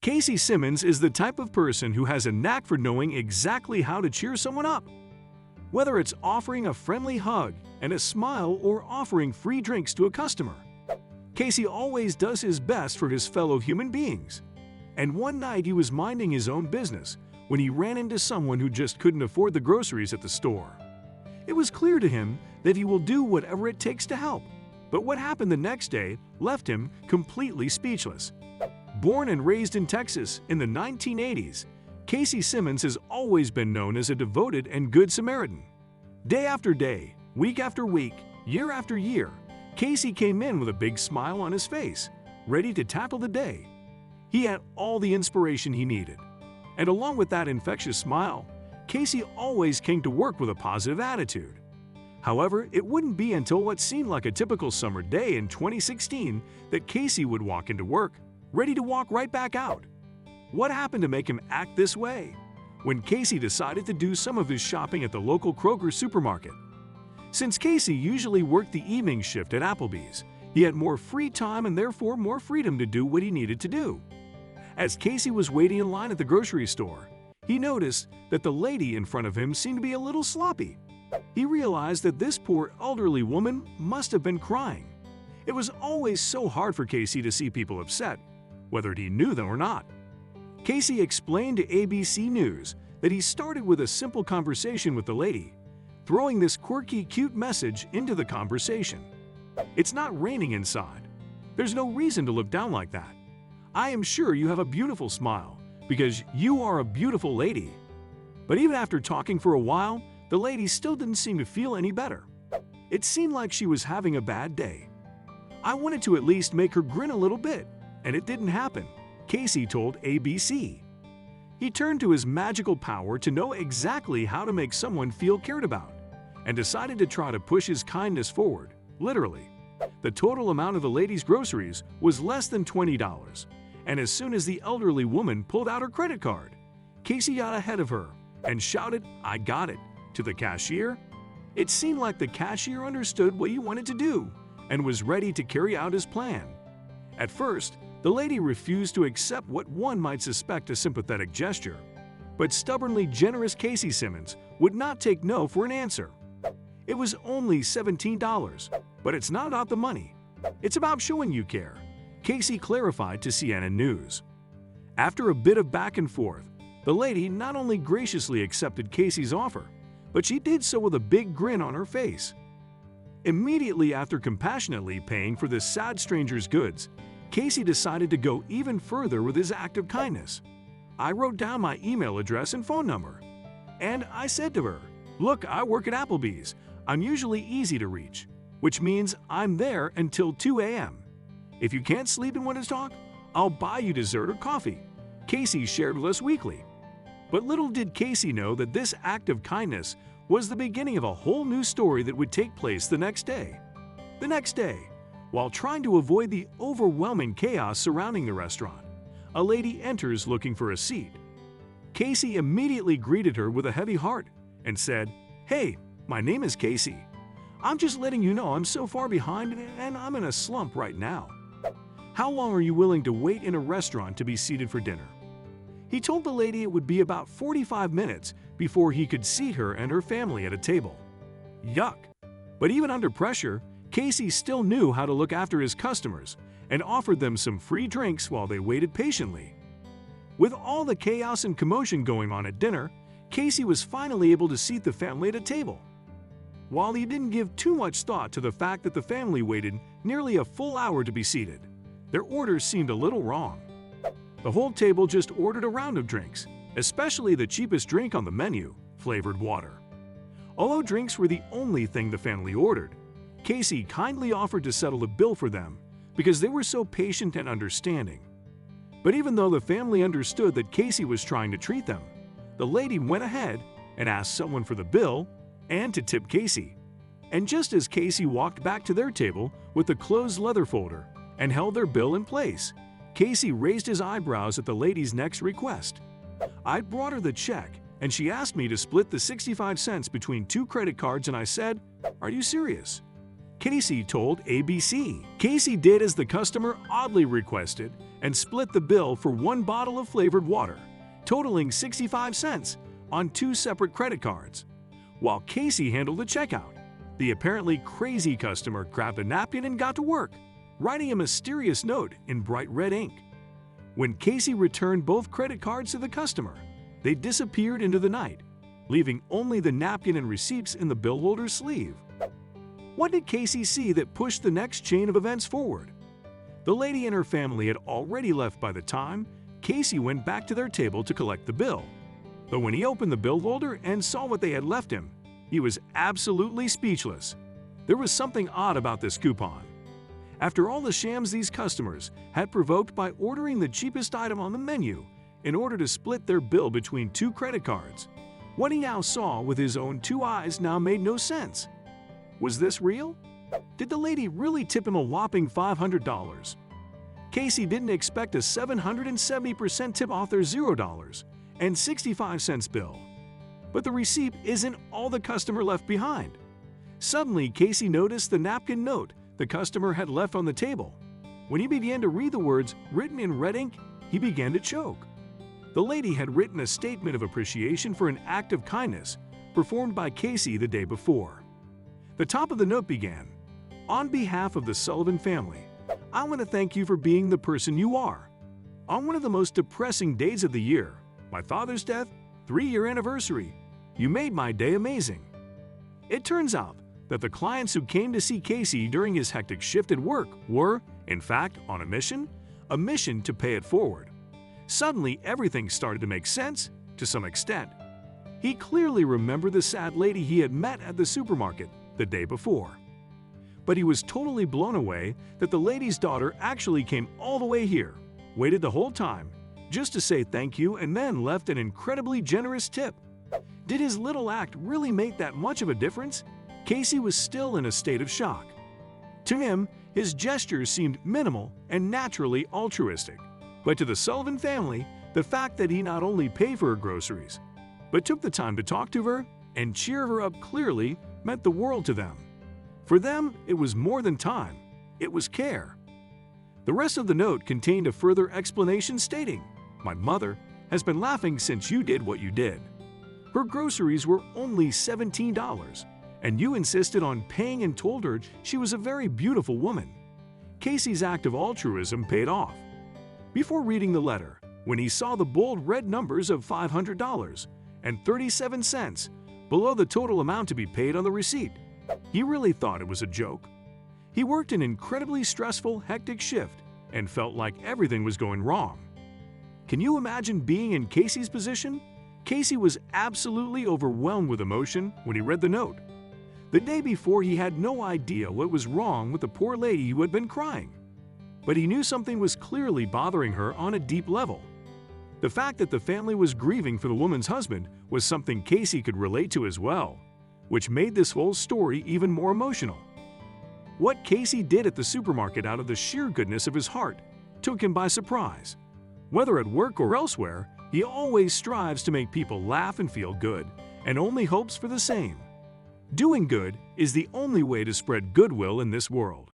Kasey Simmons is the type of person who has a knack for knowing exactly how to cheer someone up. Whether it's offering a friendly hug and a smile or offering free drinks to a customer, Kasey always does his best for his fellow human beings. And one night he was minding his own business when he ran into someone who just couldn't afford the groceries at the store. It was clear to him that he will do whatever it takes to help. But what happened the next day left him completely speechless. Born and raised in Texas in the 1980s, Kasey Simmons has always been known as a devoted and good Samaritan. Day after day, week after week, year after year, Kasey came in with a big smile on his face, ready to tackle the day. He had all the inspiration he needed. And along with that infectious smile, Kasey always came to work with a positive attitude. However, it wouldn't be until what seemed like a typical summer day in 2016 that Kasey would walk into work, ready to walk right back out. What happened to make him act this way? When Kasey decided to do some of his shopping at the local Kroger supermarket. Since Kasey usually worked the evening shift at Applebee's, he had more free time and therefore more freedom to do what he needed to do. As Kasey was waiting in line at the grocery store, he noticed that the lady in front of him seemed to be a little sloppy. He realized that this poor elderly woman must have been crying. It was always so hard for Kasey to see people upset, whether he knew them or not. Kasey explained to ABC News that he started with a simple conversation with the lady, throwing this quirky, cute message into the conversation. "It's not raining inside. There's no reason to look down like that. I am sure you have a beautiful smile because you are a beautiful lady." But even after talking for a while, the lady still didn't seem to feel any better. It seemed like she was having a bad day. "I wanted to at least make her grin a little bit, and it didn't happen," Kasey told ABC. He turned to his magical power to know exactly how to make someone feel cared about, and decided to try to push his kindness forward, literally. The total amount of the lady's groceries was less than $20, and as soon as the elderly woman pulled out her credit card, Kasey got ahead of her and shouted, "I got it," to the cashier. It seemed like the cashier understood what he wanted to do and was ready to carry out his plan. At first, the lady refused to accept what one might suspect a sympathetic gesture, but stubbornly generous Kasey Simmons would not take no for an answer. It was only $17, but it's not about the money. It's about showing you care, Kasey clarified to CNN News. After a bit of back and forth, the lady not only graciously accepted Kasey's offer, but she did so with a big grin on her face. Immediately after compassionately paying for this sad stranger's goods, Kasey decided to go even further with his act of kindness. "I wrote down my email address and phone number, and I said to her, 'Look, I work at Applebee's. I'm usually easy to reach, which means I'm there until 2 a.m. If you can't sleep and want to talk, I'll buy you dessert or coffee,' Kasey shared with us weekly." But little did Kasey know that this act of kindness was the beginning of a whole new story that would take place the next day. The next day, while trying to avoid the overwhelming chaos surrounding the restaurant, a lady enters looking for a seat. Kasey immediately greeted her with a heavy heart and said, "Hey, my name is Kasey. I'm just letting you know I'm so far behind and I'm in a slump right now. How long are you willing to wait in a restaurant to be seated for dinner?" He told the lady it would be about 45 minutes before he could seat her and her family at a table. Yuck! But even under pressure, Kasey still knew how to look after his customers and offered them some free drinks while they waited patiently. With all the chaos and commotion going on at dinner, Kasey was finally able to seat the family at a table. While he didn't give too much thought to the fact that the family waited nearly a full hour to be seated, their orders seemed a little wrong. The whole table just ordered a round of drinks, especially the cheapest drink on the menu, flavored water. Although drinks were the only thing the family ordered, Kasey kindly offered to settle the bill for them because they were so patient and understanding. But even though the family understood that Kasey was trying to treat them, the lady went ahead and asked someone for the bill and to tip Kasey. And just as Kasey walked back to their table with the closed leather folder and held their bill in place, Kasey raised his eyebrows at the lady's next request. "I'd brought her the check, and she asked me to split the 65 cents between 2 credit cards, and I said, 'Are you serious?'" Kasey told ABC. Kasey did as the customer oddly requested and split the bill for one bottle of flavored water, totaling 65 cents, on two separate credit cards. While Kasey handled the checkout, the apparently crazy customer grabbed a napkin and got to work, writing a mysterious note in bright red ink. When Kasey returned both credit cards to the customer, they disappeared into the night, leaving only the napkin and receipts in the bill holder's sleeve. What did Kasey see that pushed the next chain of events forward? The lady and her family had already left by the time Kasey went back to their table to collect the bill. But when he opened the bill holder and saw what they had left him, he was absolutely speechless. There was something odd about this coupon. After all the shams these customers had provoked by ordering the cheapest item on the menu in order to split their bill between two credit cards, what he now saw with his own two eyes now made no sense. Was this real? Did the lady really tip him a whopping $500? Kasey didn't expect a 770% tip off their $0 and 65-cent bill. But the receipt isn't all the customer left behind. Suddenly, Kasey noticed the napkin note the customer had left on the table. When he began to read the words written in red ink, he began to choke. The lady had written a statement of appreciation for an act of kindness performed by Kasey the day before. The top of the note began, "On behalf of the Sullivan family, I want to thank you for being the person you are. On one of the most depressing days of the year, my father's death, 3-year anniversary, you made my day amazing." It turns out that the clients who came to see Kasey during his hectic shift at work were, in fact, on a mission to pay it forward. Suddenly, everything started to make sense to some extent. He clearly remembered the sad lady he had met at the supermarket the day before. But he was totally blown away that the lady's daughter actually came all the way here, waited the whole time, just to say thank you, and then left an incredibly generous tip. Did his little act really make that much of a difference? Kasey was still in a state of shock. To him, his gestures seemed minimal and naturally altruistic. But to the Sullivan family, the fact that he not only paid for her groceries, but took the time to talk to her and cheer her up clearly meant the world to them. For them, it was more than time, it was care. The rest of the note contained a further explanation stating, "My mother has been laughing since you did what you did. Her groceries were only $17, and you insisted on paying and told her she was a very beautiful woman." Kasey's act of altruism paid off. Before reading the letter, when he saw the bold red numbers of $500 and 37 cents below the total amount to be paid on the receipt, he really thought it was a joke. He worked an incredibly stressful, hectic shift and felt like everything was going wrong. Can you imagine being in Kasey's position? Kasey was absolutely overwhelmed with emotion when he read the note. The day before, he had no idea what was wrong with the poor lady who had been crying. But he knew something was clearly bothering her on a deep level. The fact that the family was grieving for the woman's husband was something Kasey could relate to as well, which made this whole story even more emotional. What Kasey did at the supermarket out of the sheer goodness of his heart took him by surprise. Whether at work or elsewhere, he always strives to make people laugh and feel good, and only hopes for the same. Doing good is the only way to spread goodwill in this world.